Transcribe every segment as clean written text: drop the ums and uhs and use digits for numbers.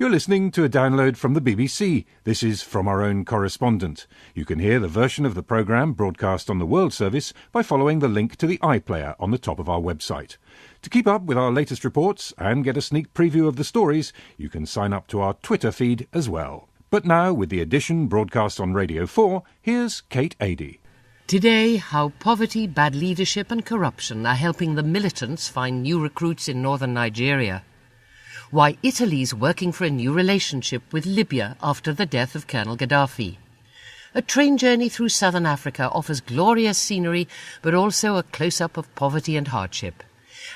You're listening to a download from the BBC. This is From Our Own Correspondent. You can hear the version of the programme broadcast on the World Service by following the link to the iPlayer on the top of our website. To keep up with our latest reports and get a sneak preview of the stories, you can sign up to our Twitter feed as well. But now, with the edition broadcast on Radio 4, here's Kate Adie. Today, how poverty, bad leadership and corruption are helping the militants find new recruits in northern Nigeria. Why Italy's working for a new relationship with Libya after the death of Colonel Gaddafi. A train journey through southern Africa offers glorious scenery, but also a close-up of poverty and hardship.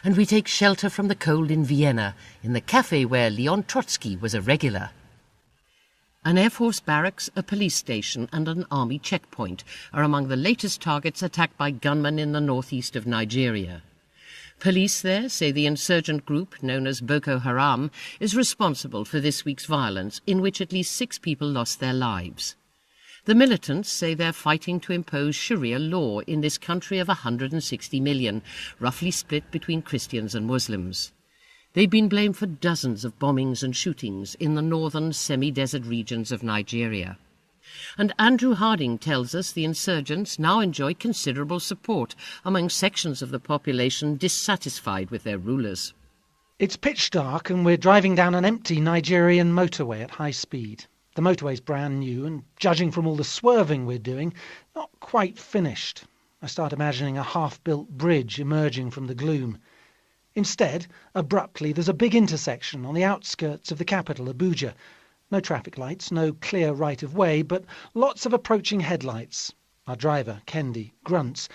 And we take shelter from the cold in Vienna, in the cafe where Leon Trotsky was a regular. An Air Force barracks, a police station and an army checkpoint are among the latest targets attacked by gunmen in the northeast of Nigeria. Police there say the insurgent group, known as Boko Haram, is responsible for this week's violence, in which at least 6 people lost their lives. The militants say they're fighting to impose Sharia law in this country of 160 million, roughly split between Christians and Muslims. They've been blamed for dozens of bombings and shootings in the northern semi-desert regions of Nigeria. And Andrew Harding tells us the insurgents now enjoy considerable support among sections of the population dissatisfied with their rulers. It's pitch dark and we're driving down an empty Nigerian motorway at high speed. The motorway's brand new and, judging from all the swerving we're doing, not quite finished. I start imagining a half-built bridge emerging from the gloom. Instead, abruptly, there's a big intersection on the outskirts of the capital, Abuja. No traffic lights, no clear right-of-way, but lots of approaching headlights. Our driver, Kendi, grunts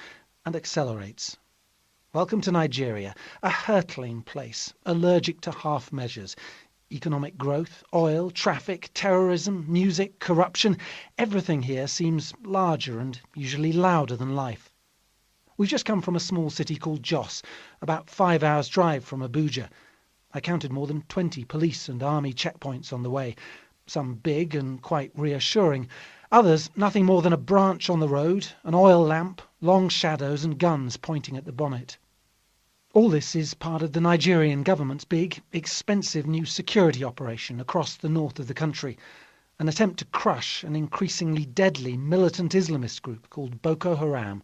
and accelerates. Welcome to Nigeria, a hurtling place, allergic to half measures. Economic growth, oil, traffic, terrorism, music, corruption, everything here seems larger and usually louder than life. We've just come from a small city called Jos, about 5 hours' drive from Abuja. I counted more than 20 police and army checkpoints on the way. Some big and quite reassuring, others nothing more than a branch on the road, an oil lamp, long shadows and guns pointing at the bonnet. All this is part of the Nigerian government's big, expensive new security operation across the north of the country, an attempt to crush an increasingly deadly militant Islamist group called Boko Haram.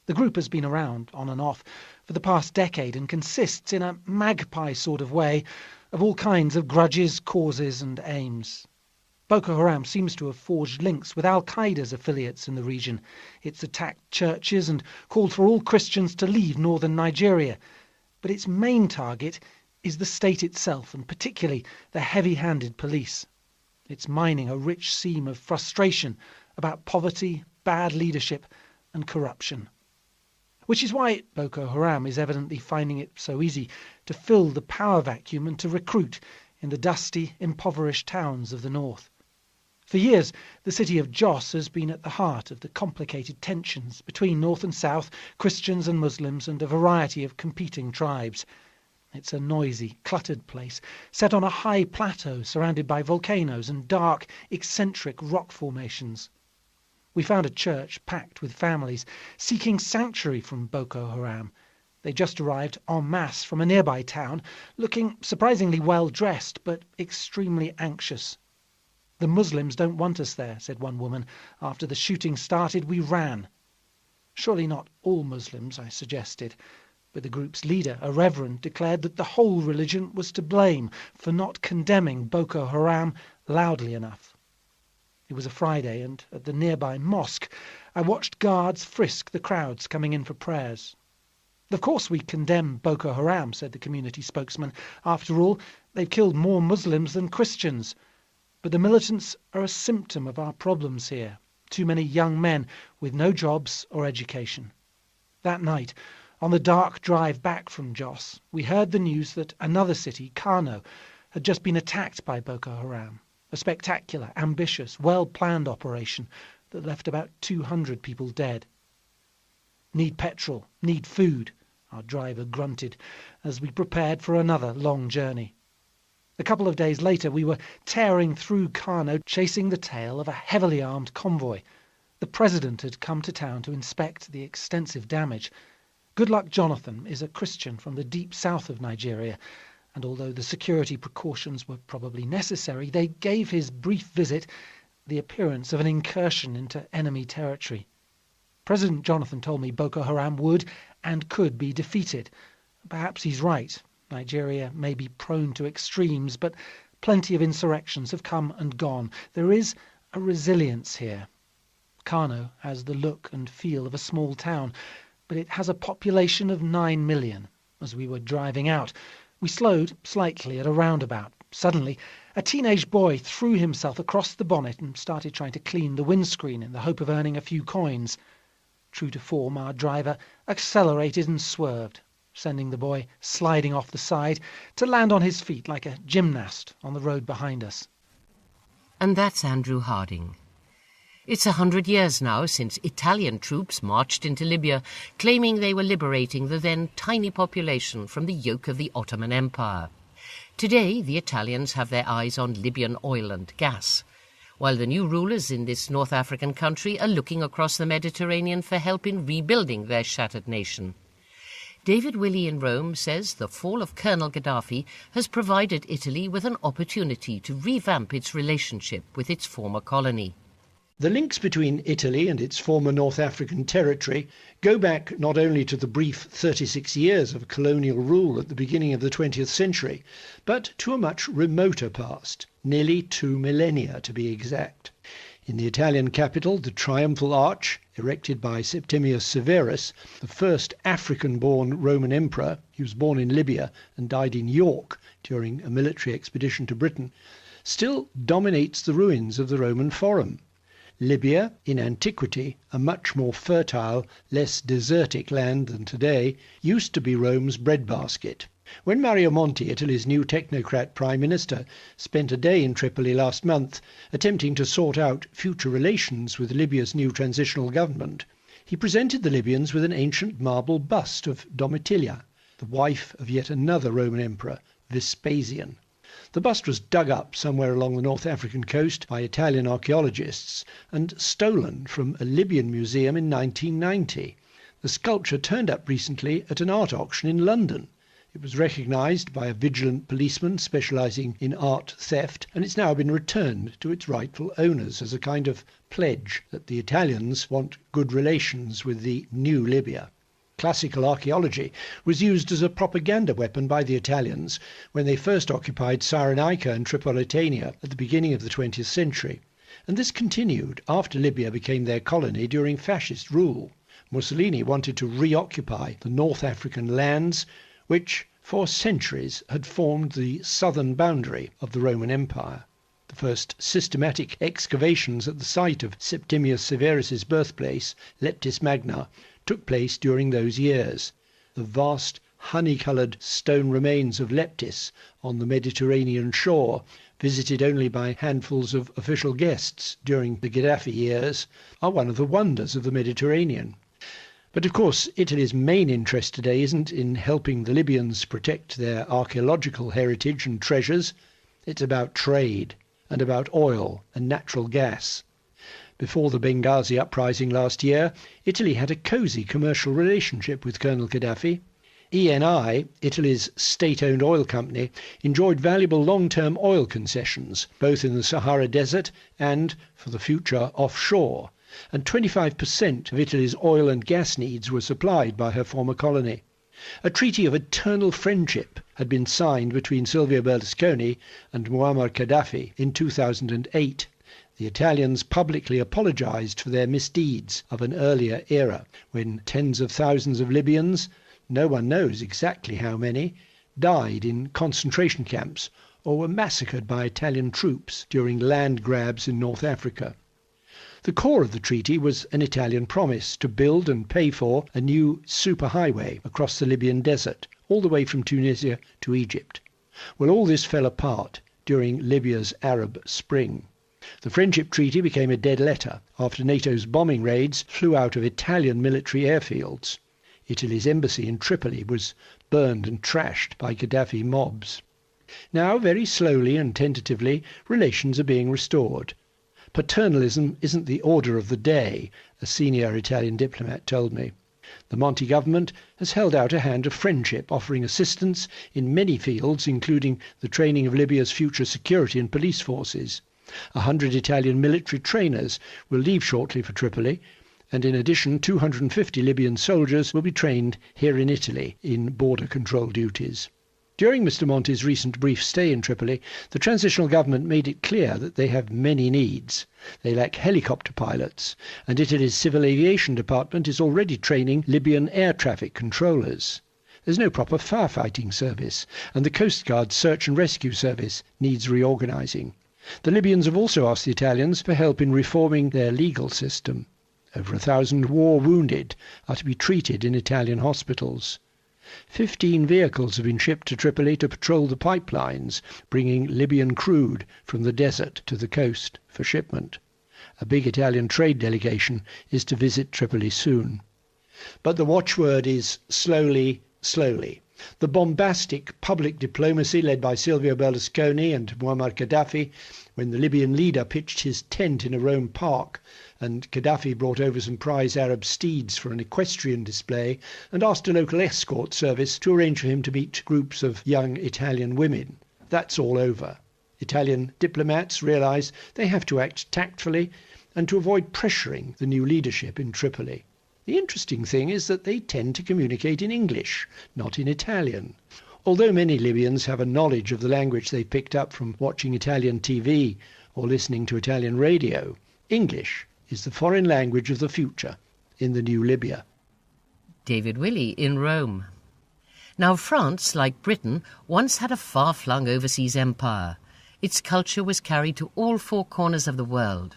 The group has been around, on and off, for the past decade and consists, in a magpie sort of way, of all kinds of grudges, causes and aims. Boko Haram seems to have forged links with Al-Qaeda's affiliates in the region. It's attacked churches and called for all Christians to leave northern Nigeria. But its main target is the state itself, and particularly the heavy-handed police. It's mining a rich seam of frustration about poverty, bad leadership and corruption. Which is why Boko Haram is evidently finding it so easy to fill the power vacuum and to recruit in the dusty, impoverished towns of the north. For years, the city of Jos has been at the heart of the complicated tensions between north and south, Christians and Muslims, and a variety of competing tribes. It's a noisy, cluttered place, set on a high plateau surrounded by volcanoes and dark, eccentric rock formations. We found a church packed with families seeking sanctuary from Boko Haram. They just arrived en masse from a nearby town, looking surprisingly well dressed but extremely anxious. "The Muslims don't want us there," said one woman. "After the shooting started, we ran." "Surely not all Muslims," I suggested, but the group's leader, a reverend, declared that the whole religion was to blame for not condemning Boko Haram loudly enough. It was a Friday, and at the nearby mosque I watched guards frisk the crowds coming in for prayers. "Of course we condemn Boko Haram," said the community spokesman. "After all, they've killed more Muslims than Christians. But the militants are a symptom of our problems here. Too many young men with no jobs or education." That night, on the dark drive back from Jos, we heard the news that another city, Kano, had just been attacked by Boko Haram. A spectacular, ambitious, well-planned operation that left about 200 people dead. "Need petrol, need food," our driver grunted as we prepared for another long journey. A couple of days later we were tearing through Kano, chasing the tail of a heavily armed convoy. The president had come to town to inspect the extensive damage. Goodluck Jonathan is a Christian from the deep south of Nigeria, and although the security precautions were probably necessary, they gave his brief visit the appearance of an incursion into enemy territory. President Jonathan told me Boko Haram would and could be defeated. Perhaps he's right. Nigeria may be prone to extremes, but plenty of insurrections have come and gone. There is a resilience here. Kano has the look and feel of a small town, but it has a population of 9 million. As we were driving out, we slowed slightly at a roundabout. Suddenly, a teenage boy threw himself across the bonnet and started trying to clean the windscreen in the hope of earning a few coins. True to form, our driver accelerated and swerved, sending the boy sliding off the side to land on his feet like a gymnast on the road behind us. And that's Andrew Harding. It's 100 years now since Italian troops marched into Libya, claiming they were liberating the then tiny population from the yoke of the Ottoman Empire. Today, the Italians have their eyes on Libyan oil and gas, while the new rulers in this North African country are looking across the Mediterranean for help in rebuilding their shattered nation. David Willey in Rome says the fall of Colonel Gaddafi has provided Italy with an opportunity to revamp its relationship with its former colony. The links between Italy and its former North African territory go back not only to the brief 36 years of colonial rule at the beginning of the 20th century, but to a much remoter past, nearly 2 millennia to be exact. In the Italian capital, the Triumphal Arch, erected by Septimius Severus, the first African-born Roman emperor, he was born in Libya and died in York during a military expedition to Britain, still dominates the ruins of the Roman Forum. Libya, in antiquity, a much more fertile, less desertic land than today, used to be Rome's breadbasket. When Mario Monti, Italy's new technocrat prime minister, spent a day in Tripoli last month attempting to sort out future relations with Libya's new transitional government, he presented the Libyans with an ancient marble bust of Domitilia, the wife of yet another Roman emperor, Vespasian. The bust was dug up somewhere along the North African coast by Italian archaeologists and stolen from a Libyan museum in 1990. The sculpture turned up recently at an art auction in London. It was recognised by a vigilant policeman specialising in art theft, and it's now been returned to its rightful owners as a kind of pledge that the Italians want good relations with the new Libya. Classical archaeology was used as a propaganda weapon by the Italians when they first occupied Cyrenaica and Tripolitania at the beginning of the 20th century, and this continued after Libya became their colony during fascist rule. Mussolini wanted to reoccupy the North African lands which for centuries had formed the southern boundary of the Roman Empire. The first systematic excavations at the site of Septimius Severus's birthplace, Leptis Magna, took place during those years. The vast honey-coloured stone remains of Leptis on the Mediterranean shore, visited only by handfuls of official guests during the Gaddafi years, are one of the wonders of the Mediterranean. But of course, Italy's main interest today isn't in helping the Libyans protect their archaeological heritage and treasures. It's about trade and about oil and natural gas. Before the Benghazi uprising last year, Italy had a cosy commercial relationship with Colonel Gaddafi. Eni, Italy's state-owned oil company, enjoyed valuable long-term oil concessions, both in the Sahara Desert and, for the future, offshore, and 25% of Italy's oil and gas needs were supplied by her former colony. A treaty of eternal friendship had been signed between Silvio Berlusconi and Muammar Gaddafi in 2008. The Italians publicly apologised for their misdeeds of an earlier era, when tens of thousands of Libyans, no one knows exactly how many, died in concentration camps or were massacred by Italian troops during land grabs in North Africa. The core of the treaty was an Italian promise to build and pay for a new superhighway across the Libyan desert, all the way from Tunisia to Egypt. Well, all this fell apart during Libya's Arab Spring. The Friendship Treaty became a dead letter after NATO's bombing raids flew out of Italian military airfields. Italy's embassy in Tripoli was burned and trashed by Gaddafi mobs. Now, very slowly and tentatively, relations are being restored. Paternalism isn't the order of the day, a senior Italian diplomat told me. The Monti government has held out a hand of friendship, offering assistance in many fields, including the training of Libya's future security and police forces. 100 Italian military trainers will leave shortly for Tripoli, and in addition 250 Libyan soldiers will be trained here in Italy in border control duties. During Mr Monti's recent brief stay in Tripoli, the transitional government made it clear that they have many needs. They lack helicopter pilots, and Italy's civil aviation department is already training Libyan air traffic controllers. There's no proper firefighting service, and the Coast Guard's search and rescue service needs reorganising. The Libyans have also asked the Italians for help in reforming their legal system. Over 1,000 war wounded are to be treated in Italian hospitals. 15 vehicles have been shipped to Tripoli to patrol the pipelines, bringing Libyan crude from the desert to the coast for shipment. A big Italian trade delegation is to visit Tripoli soon. But the watchword is slowly, slowly. The bombastic public diplomacy led by Silvio Berlusconi and Muammar Gaddafi, when the Libyan leader pitched his tent in a Rome park and Gaddafi brought over some prize Arab steeds for an equestrian display and asked a local escort service to arrange for him to meet groups of young Italian women. That's all over. Italian diplomats realise they have to act tactfully and to avoid pressuring the new leadership in Tripoli. The interesting thing is that they tend to communicate in English, not in Italian. Although many Libyans have a knowledge of the language they picked up from watching Italian TV or listening to Italian radio, English is the foreign language of the future in the new Libya. David Willey in Rome. Now France, like Britain, once had a far-flung overseas empire. Its culture was carried to all four corners of the world.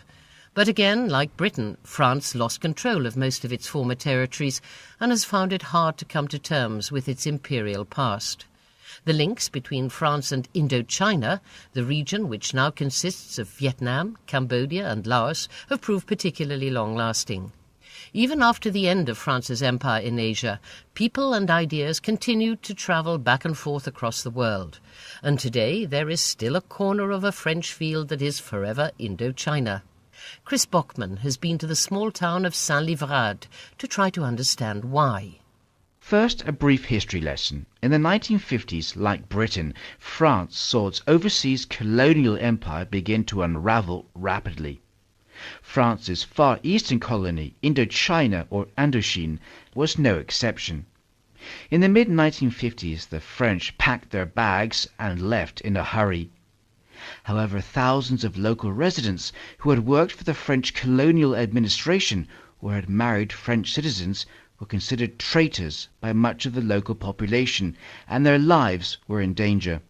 But again, like Britain, France lost control of most of its former territories and has found it hard to come to terms with its imperial past. The links between France and Indochina, the region which now consists of Vietnam, Cambodia and Laos, have proved particularly long-lasting. Even after the end of France's empire in Asia, people and ideas continued to travel back and forth across the world. And today there is still a corner of a French field that is forever Indochina. Chris Bockman has been to the small town of Saint-Livrade to try to understand why. First, a brief history lesson. In the 1950s, like Britain, France saw its overseas colonial empire begin to unravel rapidly. France's far eastern colony, Indochina or Indochine, was no exception. In the mid-1950s, the French packed their bags and left in a hurry. However, thousands of local residents who had worked for the French colonial administration or had married French citizens were considered traitors by much of the local population, and their lives were in danger.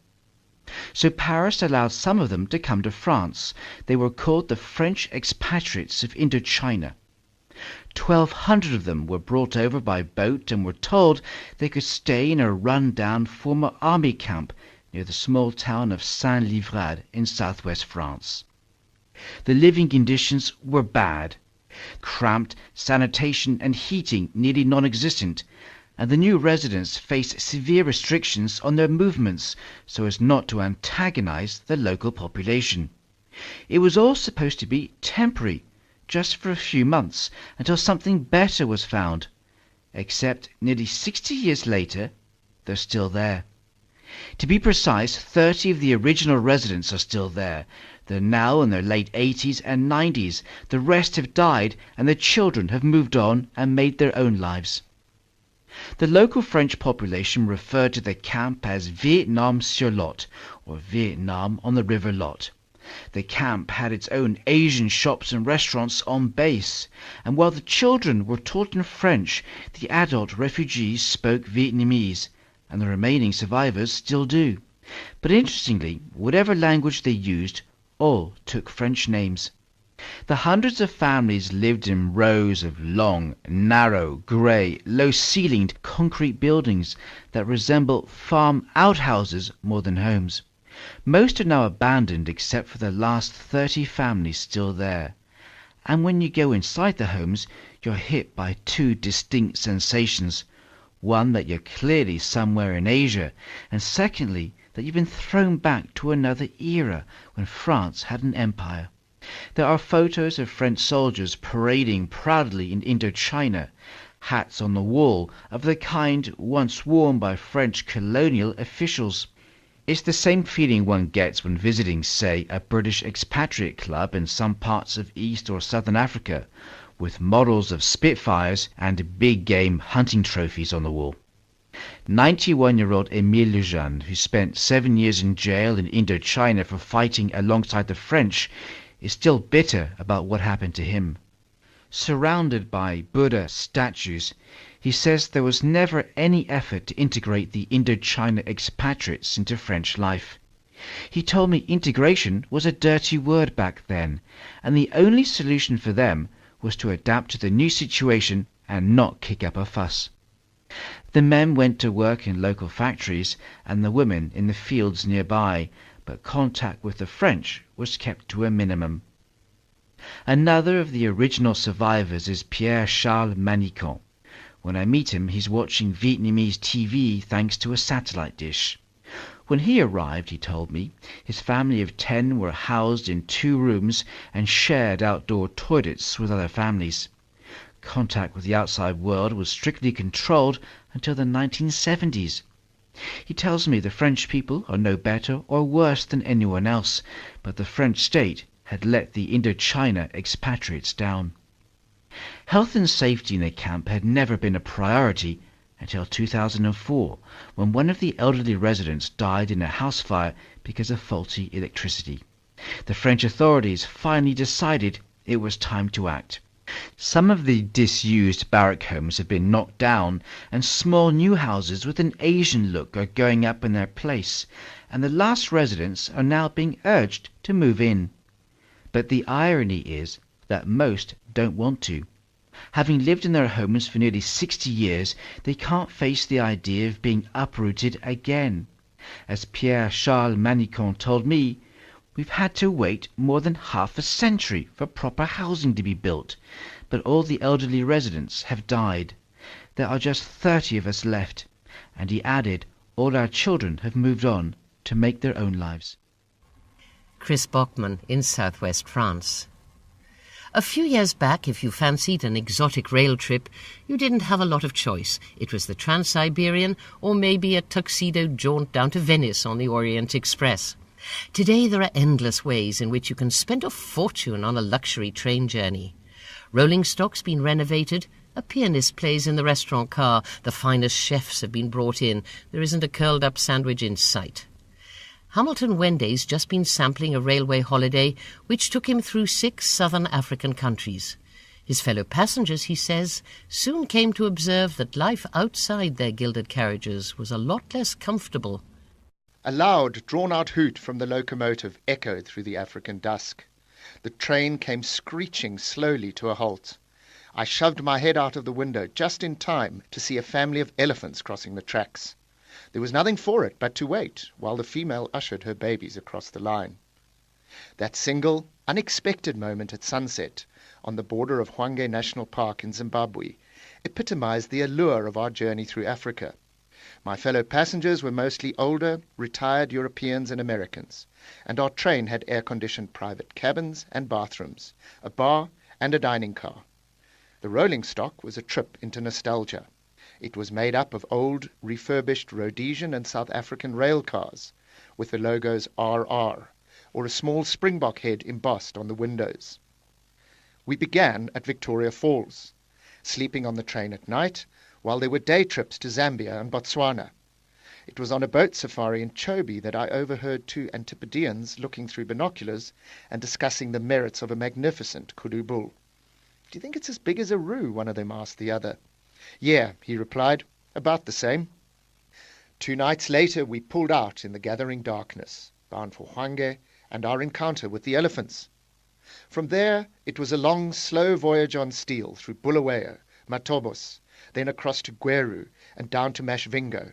So Paris allowed some of them to come to France. They were called the French expatriates of Indochina. 1,200 of them were brought over by boat and were told they could stay in a run-down former army camp near the small town of Saint-Livrade in southwest France. The living conditions were bad. Cramped, sanitation and heating nearly non-existent, and the new residents faced severe restrictions on their movements so as not to antagonize the local population. It was all supposed to be temporary, just for a few months, until something better was found. Except nearly 60 years later, they're still there. To be precise, 30 of the original residents are still there. They're now in their late 80s and 90s. The rest have died and their children have moved on and made their own lives. The local French population referred to the camp as Vietnam sur Lot, or Vietnam on the River Lot. The camp had its own Asian shops and restaurants on base, and while the children were taught in French, the adult refugees spoke Vietnamese, and the remaining survivors still do. But interestingly, whatever language they used, all took French names. The hundreds of families lived in rows of long, narrow, grey, low-ceilinged concrete buildings that resemble farm outhouses more than homes. Most are now abandoned except for the last 30 families still there. And when you go inside the homes, you're hit by two distinct sensations. One, that you're clearly somewhere in Asia, and secondly, that you've been thrown back to another era when France had an empire. There are photos of French soldiers parading proudly in Indochina. hats on the wall of the kind once worn by French colonial officials. It's the same feeling one gets when visiting, say, a British expatriate club in some parts of East or Southern Africa, with models of Spitfires and big game hunting trophies on the wall. 91-year-old Émile Lejeune, who spent 7 years in jail in Indochina for fighting alongside the French, is still bitter about what happened to him. Surrounded by Buddha statues, he says there was never any effort to integrate the Indochina expatriates into French life. He told me integration was a dirty word back then, and the only solution for them was to adapt to the new situation and not kick up a fuss. The men went to work in local factories and the women in the fields nearby, but contact with the French was kept to a minimum. Another of the original survivors is Pierre-Charles Manicon. When I meet him, he's watching Vietnamese TV thanks to a satellite dish. When he arrived, he told me, his family of 10 were housed in 2 rooms and shared outdoor toilets with other families. Contact with the outside world was strictly controlled until the 1970s. He tells me the French people are no better or worse than anyone else, but the French state had let the Indochina expatriates down. Health and safety in the camp had never been a priority until 2004, when one of the elderly residents died in a house fire because of faulty electricity. The French authorities finally decided it was time to act. Some of the disused barrack homes have been knocked down, and small new houses with an Asian look are going up in their place, and the last residents are now being urged to move in. But the irony is that most don't want to. Having lived in their homes for nearly 60 years, they can't face the idea of being uprooted again. As Pierre-Charles Manicon told me, we've had to wait more than half a century for proper housing to be built, but all the elderly residents have died. There are just 30 of us left, and he added, all our children have moved on to make their own lives. Chris Bockman in southwest France. A few years back, if you fancied an exotic rail trip, you didn't have a lot of choice. It was the Trans-Siberian or maybe a tuxedo jaunt down to Venice on the Orient Express. Today there are endless ways in which you can spend a fortune on a luxury train journey. Rolling stock's been renovated, a pianist plays in the restaurant car, the finest chefs have been brought in, there isn't a curled-up sandwich in sight. Hamilton Wende's just been sampling a railway holiday which took him through 6 southern African countries. His fellow passengers, he says, soon came to observe that life outside their gilded carriages was a lot less comfortable. A loud, drawn-out hoot from the locomotive echoed through the African dusk. The train came screeching slowly to a halt. I shoved my head out of the window just in time to see a family of elephants crossing the tracks. There was nothing for it but to wait while the female ushered her babies across the line. That single, unexpected moment at sunset on the border of Hwange National Park in Zimbabwe epitomized the allure of our journey through Africa. My fellow passengers were mostly older, retired Europeans and Americans, and our train had air-conditioned private cabins and bathrooms, a bar and a dining car. The rolling stock was a trip into nostalgia. It was made up of old, refurbished Rhodesian and South African rail cars, with the logos RR, or a small springbok head embossed on the windows. We began at Victoria Falls, sleeping on the train at night, while there were day trips to Zambia and Botswana. It was on a boat safari in Chobe that I overheard 2 Antipodeans looking through binoculars and discussing the merits of a magnificent kudu bull. "Do you think it's as big as a roo?" one of them asked the other. "Yeah," he replied, "about the same." 2 nights later we pulled out in the gathering darkness, bound for Hwange and our encounter with the elephants. From there it was a long, slow voyage on steel through Bulawayo, Matobos, then across to Gweru and down to Mashvingo,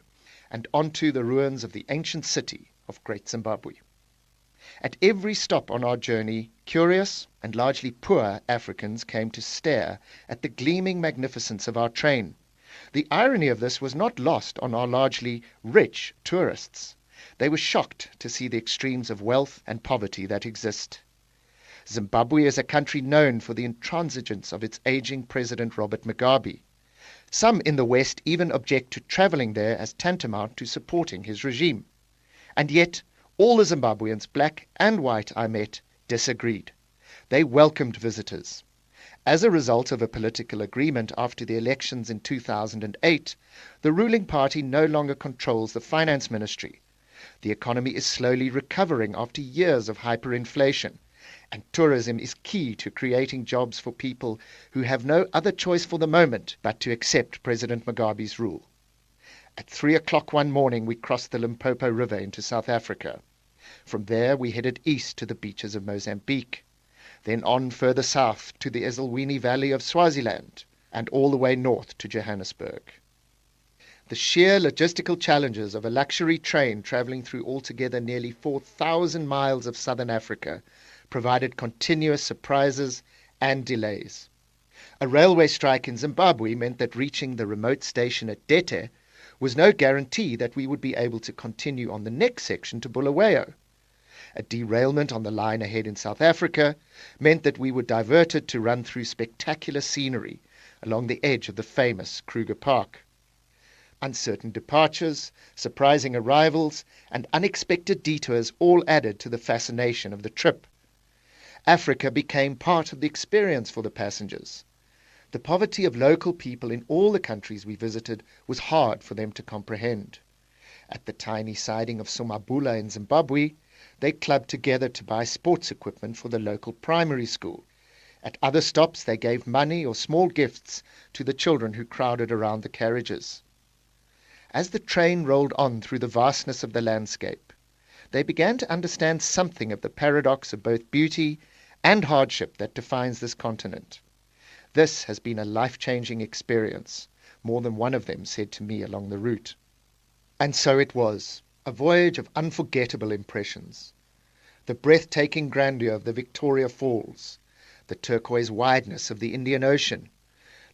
and onto the ruins of the ancient city of Great Zimbabwe. At every stop on our journey, curious and largely poor Africans came to stare at the gleaming magnificence of our train. The irony of this was not lost on our largely rich tourists. They were shocked to see the extremes of wealth and poverty that exist. Zimbabwe is a country known for the intransigence of its aging President Robert Mugabe. Some in the West even object to travelling there as tantamount to supporting his regime. And yet, all the Zimbabweans, black and white, I met, disagreed. They welcomed visitors. As a result of a political agreement after the elections in 2008, the ruling party no longer controls the finance ministry. The economy is slowly recovering after years of hyperinflation, and tourism is key to creating jobs for people who have no other choice for the moment but to accept President Mugabe's rule. At 3 o'clock one morning, we crossed the Limpopo River into South Africa. From there, we headed east to the beaches of Mozambique, then on further south to the Ezulwini Valley of Swaziland, and all the way north to Johannesburg. The sheer logistical challenges of a luxury train travelling through altogether nearly 4,000 miles of southern Africa provided continuous surprises and delays. A railway strike in Zimbabwe meant that reaching the remote station at Dete was no guarantee that we would be able to continue on the next section to Bulawayo. A derailment on the line ahead in South Africa meant that we were diverted to run through spectacular scenery along the edge of the famous Kruger Park. Uncertain departures, surprising arrivals, and unexpected detours all added to the fascination of the trip. Africa became part of the experience for the passengers. The poverty of local people in all the countries we visited was hard for them to comprehend. At the tiny siding of Somabula in Zimbabwe, they clubbed together to buy sports equipment for the local primary school. At other stops, they gave money or small gifts to the children who crowded around the carriages. As the train rolled on through the vastness of the landscape, they began to understand something of the paradox of both beauty and hardship that defines this continent. This has been a life-changing experience, more than one of them said to me along the route. And so it was, a voyage of unforgettable impressions. The breathtaking grandeur of the Victoria Falls, the turquoise wideness of the Indian Ocean,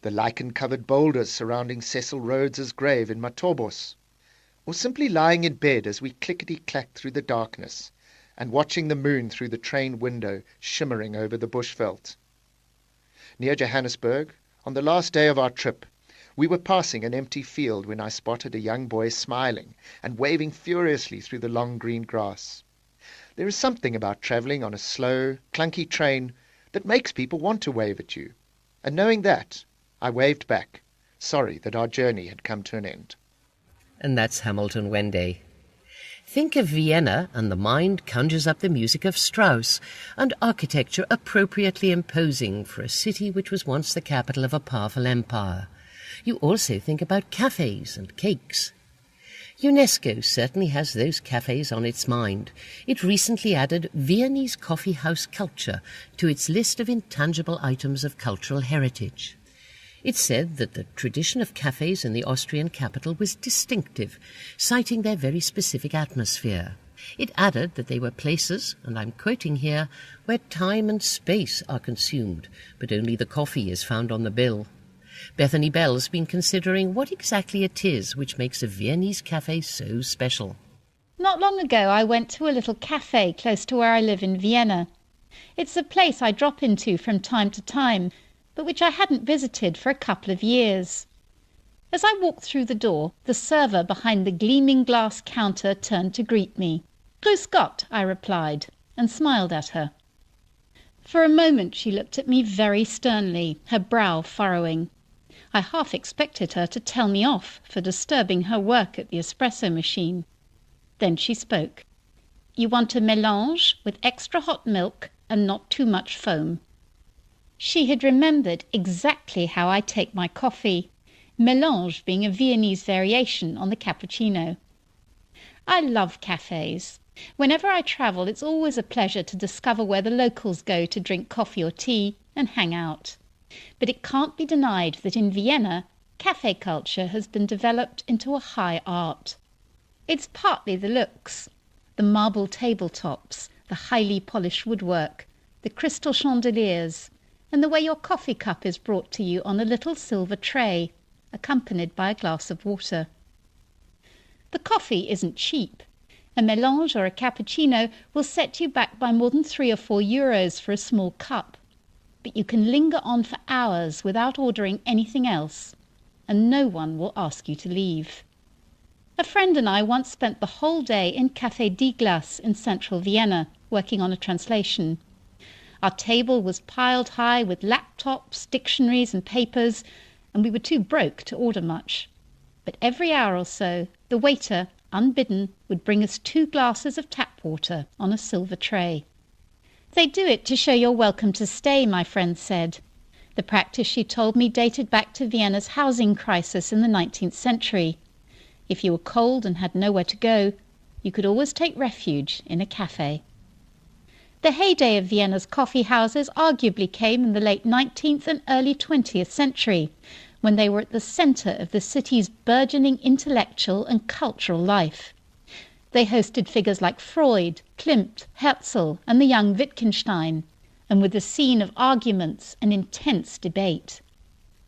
the lichen-covered boulders surrounding Cecil Rhodes's grave in Matobos, or simply lying in bed as we clickety-clacked through the darkness and watching the moon through the train window shimmering over the bushveld. Near Johannesburg, on the last day of our trip, we were passing an empty field when I spotted a young boy smiling and waving furiously through the long green grass. There is something about travelling on a slow, clunky train that makes people want to wave at you. And knowing that, I waved back, sorry that our journey had come to an end. And that's Hamilton Wende. Think of Vienna and the mind conjures up the music of Strauss and architecture appropriately imposing for a city which was once the capital of a powerful empire. You also think about cafes and cakes. UNESCO certainly has those cafes on its mind. It recently added Viennese coffee house culture to its list of intangible items of cultural heritage. It said that the tradition of cafes in the Austrian capital was distinctive, citing their very specific atmosphere. It added that they were places, and I'm quoting here, where time and space are consumed, but only the coffee is found on the bill. Bethany Bell's been considering what exactly it is which makes a Viennese cafe so special. Not long ago I went to a little cafe close to where I live in Vienna. It's a place I drop into from time to time, but which I hadn't visited for a couple of years. As I walked through the door, the server behind the gleaming glass counter turned to greet me. "Grüß Gott," I replied, and smiled at her. For a moment she looked at me very sternly, her brow furrowing. I half expected her to tell me off for disturbing her work at the espresso machine. Then she spoke. "You want a mélange with extra hot milk and not too much foam." She had remembered exactly how I take my coffee, mélange being a Viennese variation on the cappuccino. I love cafes. Whenever I travel, it's always a pleasure to discover where the locals go to drink coffee or tea and hang out. But it can't be denied that in Vienna, cafe culture has been developed into a high art. It's partly the looks, the marble tabletops, the highly polished woodwork, the crystal chandeliers, and the way your coffee cup is brought to you on a little silver tray, accompanied by a glass of water. The coffee isn't cheap. A mélange or a cappuccino will set you back by more than 3 or 4 euros for a small cup, but you can linger on for hours without ordering anything else. and no one will ask you to leave. A friend and I once spent the whole day in Café Die Glas in central Vienna, working on a translation. Our table was piled high with laptops, dictionaries and papers, and we were too broke to order much. But every hour or so, the waiter, unbidden, would bring us 2 glasses of tap water on a silver tray. They do it to show you're welcome to stay, my friend said. The practice, she told me, dated back to Vienna's housing crisis in the 19th century. If you were cold and had nowhere to go, you could always take refuge in a cafe. The heyday of Vienna's coffee houses arguably came in the late 19th and early 20th century, when they were at the centre of the city's burgeoning intellectual and cultural life. They hosted figures like Freud, Klimt, Herzl and the young Wittgenstein, and were the scene of arguments and intense debate.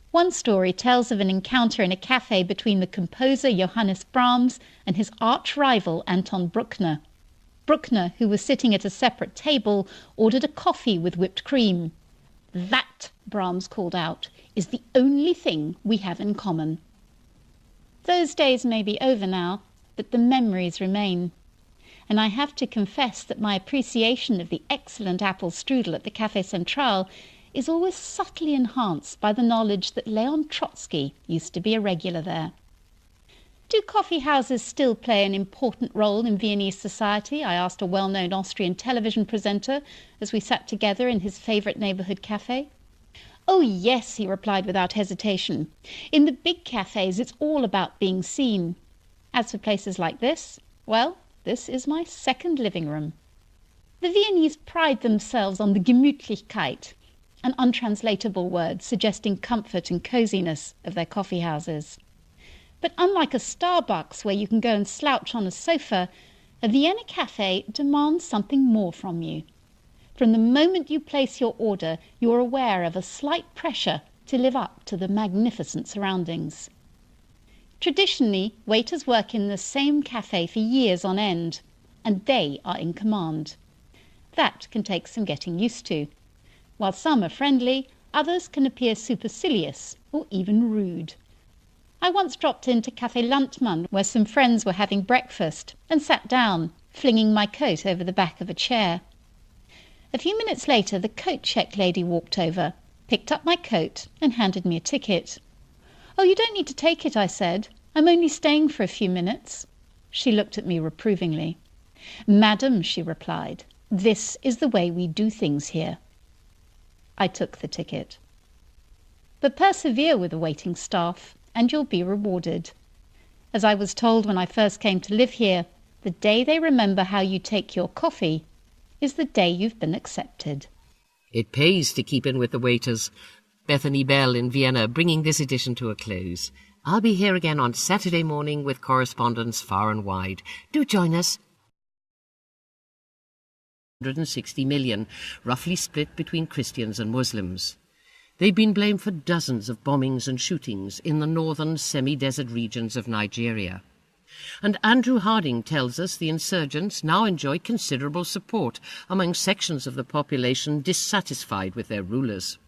One story tells of an encounter in a cafe between the composer Johannes Brahms and his arch-rival Anton Bruckner. Bruckner, who was sitting at a separate table, ordered a coffee with whipped cream. "That," Brahms called out, "is the only thing we have in common." Those days may be over now, but the memories remain. And I have to confess that my appreciation of the excellent apple strudel at the Café Central is always subtly enhanced by the knowledge that Leon Trotsky used to be a regular there. Do coffee houses still play an important role in Viennese society? I asked a well-known Austrian television presenter as we sat together in his favourite neighbourhood cafe. "Oh yes," he replied without hesitation. "In the big cafes it's all about being seen. As for places like this, well, this is my second living room." The Viennese pride themselves on the Gemütlichkeit, an untranslatable word suggesting comfort and coziness of their coffee houses. But unlike a Starbucks where you can go and slouch on a sofa, a Vienna cafe demands something more from you. From the moment you place your order, you are aware of a slight pressure to live up to the magnificent surroundings. Traditionally, waiters work in the same cafe for years on end, and they are in command. That can take some getting used to. While some are friendly, others can appear supercilious or even rude. I once dropped into Café Landmann, where some friends were having breakfast, and sat down, flinging my coat over the back of a chair. A few minutes later, the coat check lady walked over, picked up my coat, and handed me a ticket. "Oh, you don't need to take it," I said. "I'm only staying for a few minutes." She looked at me reprovingly. "Madam," she replied, "this is the way we do things here." I took the ticket. But persevere with the waiting staff, and you'll be rewarded. As I was told when I first came to live here, the day they remember how you take your coffee is the day you've been accepted. It pays to keep in with the waiters. Bethany Bell in Vienna, bringing this edition to a close. I'll be here again on Saturday morning with correspondents far and wide. Do join us. 160 million, roughly split between Christians and Muslims. They've been blamed for dozens of bombings and shootings in the northern semi-desert regions of Nigeria. And Andrew Harding tells us the insurgents now enjoy considerable support among sections of the population dissatisfied with their rulers.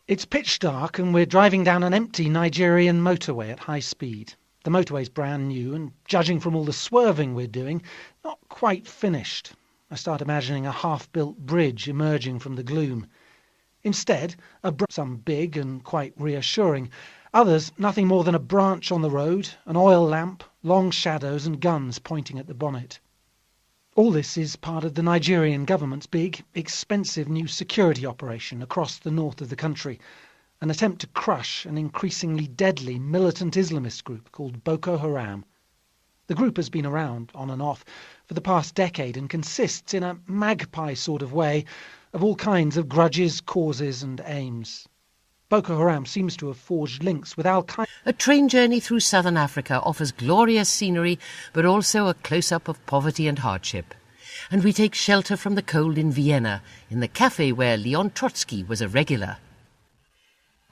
It's pitch dark and we're driving down an empty Nigerian motorway at high speed. The motorway's brand new and, judging from all the swerving we're doing, not quite finished. I start imagining a half-built bridge emerging from the gloom. Instead, some big and quite reassuring. Others, nothing more than a branch on the road, an oil lamp, long shadows and guns pointing at the bonnet. All this is part of the Nigerian government's big, expensive new security operation across the north of the country, an attempt to crush an increasingly deadly militant Islamist group called Boko Haram. The group has been around, on and off, for the past decade and consists, in a magpie sort of way, of all kinds of grudges, causes and aims. Boko Haram seems to have forged links with Al-Qaeda. A train journey through southern Africa offers glorious scenery, but also a close-up of poverty and hardship. And we take shelter from the cold in Vienna, in the cafe where Leon Trotsky was a regular.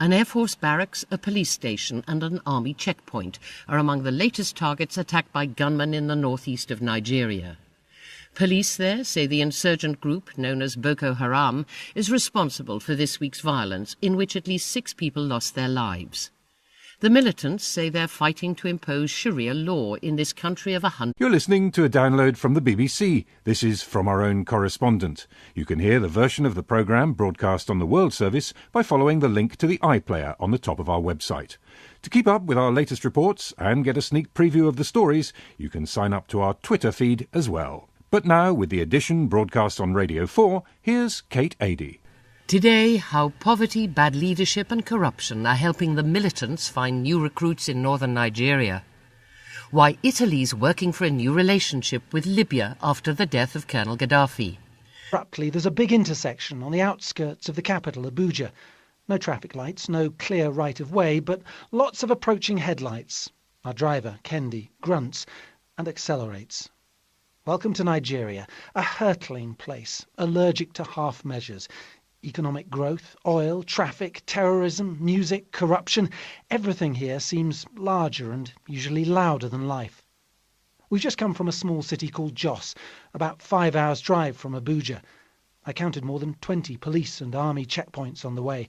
An Air Force barracks, a police station and an army checkpoint are among the latest targets attacked by gunmen in the northeast of Nigeria. Police there say the insurgent group, known as Boko Haram, is responsible for this week's violence, in which at least 6 people lost their lives. The militants say they're fighting to impose Sharia law in this country of 100. You're listening to a download from the BBC. This is From Our Own Correspondent. You can hear the version of the programme broadcast on the World Service by following the link to the iPlayer on the top of our website. To keep up with our latest reports and get a sneak preview of the stories, you can sign up to our Twitter feed as well. But now, with the edition broadcast on Radio 4, here's Kate Adie. Today, how poverty, bad leadership and corruption are helping the militants find new recruits in northern Nigeria. Why Italy's working for a new relationship with Libya after the death of Colonel Gaddafi. Abruptly, there's a big intersection on the outskirts of the capital, Abuja. No traffic lights, no clear right of way, but lots of approaching headlights. Our driver, Kendi, grunts and accelerates. Welcome to Nigeria, a hurtling place, allergic to half measures. Economic growth, oil, traffic, terrorism, music, corruption, everything here seems larger and usually louder than life. We've just come from a small city called Jos, about 5 hours' drive from Abuja. I counted more than 20 police and army checkpoints on the way.